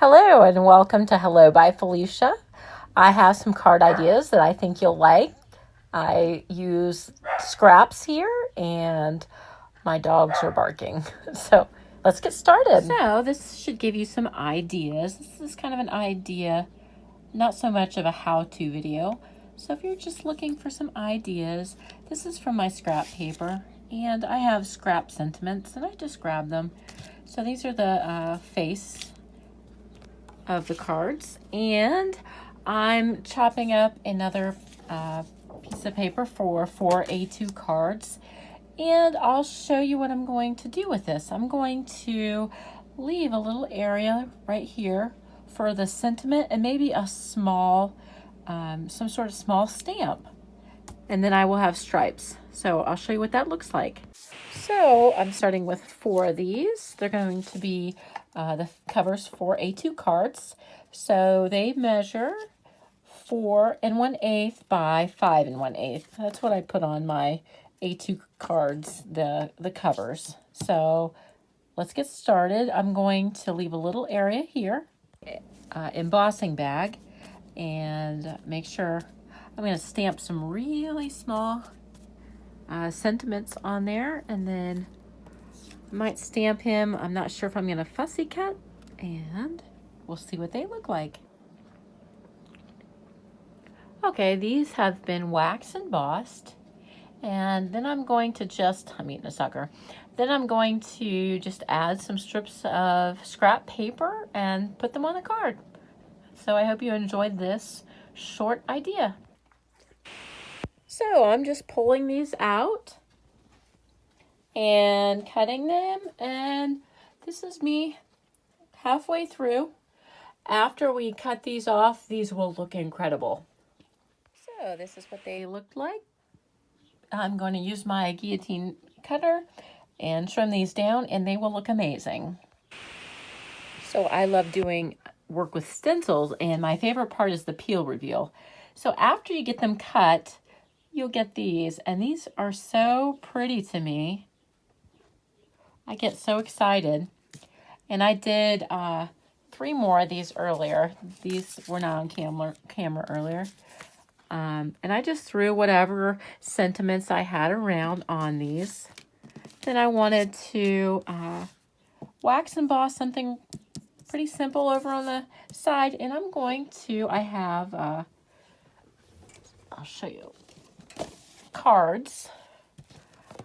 Hello and welcome to Hello by Felicia. I have some card ideas that I think you'll like. I use scraps here and my dogs are barking. So let's get started. So this should give you some ideas. This is kind of an idea, not so much of a how-to video. So if you're just looking for some ideas, this is from my scrap paper and I have scrap sentiments and I just grab them. So these are the face of the cards, and I'm chopping up another piece of paper for 4 A2 cards, and I'll show you what I'm going to do with this. I'm going to leave a little area right here for the sentiment and maybe a small some sort of small stamp, and then I will have stripes. So I'll show you what that looks like. So I'm starting with 4 of these. They're going to be the covers for A2 cards. So they measure 4 1/8 by 5 1/8. That's what I put on my A2 cards, the covers. So let's get started. I'm going to leave a little area here, embossing bag, and make sure I'm going to stamp some really small sentiments on there, and then I might stamp him. I'm not sure if I'm going to fussy cut, and we'll see what they look like. Okay, these have been wax embossed, and then I'm going to I'm eating a sucker. Then I'm going to just add some strips of scrap paper and put them on the card. So I hope you enjoyed this short idea. So I'm just pulling these out and cutting them, and this is me halfway through. After we cut these off, these will look incredible. So this is what they look like. I'm going to use my guillotine cutter and trim these down, and they will look amazing. So I love doing work with stencils, and my favorite part is the peel reveal. So after you get them cut, you'll get these, and these are so pretty to me. I get so excited. And I did 3 more of these earlier. These were not on camera earlier. And I just threw whatever sentiments I had around on these. Then I wanted to wax emboss something pretty simple over on the side. And I'm going to, I'll show you, cards.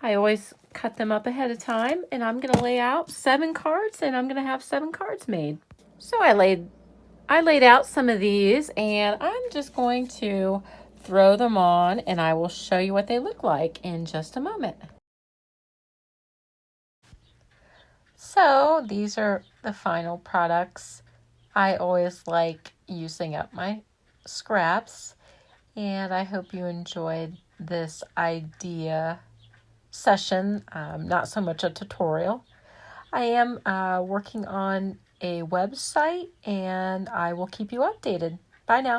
I always cut them up ahead of time, and I'm going to lay out 7 cards, and I'm going to have 7 cards made. So I laid out some of these, and I'm just going to throw them on, and I will show you what they look like in just a moment. So these are the final products. I always like using up my scraps, and I hope you enjoyed this idea session, not so much a tutorial. I am working on a website, and I will keep you updated. Bye now.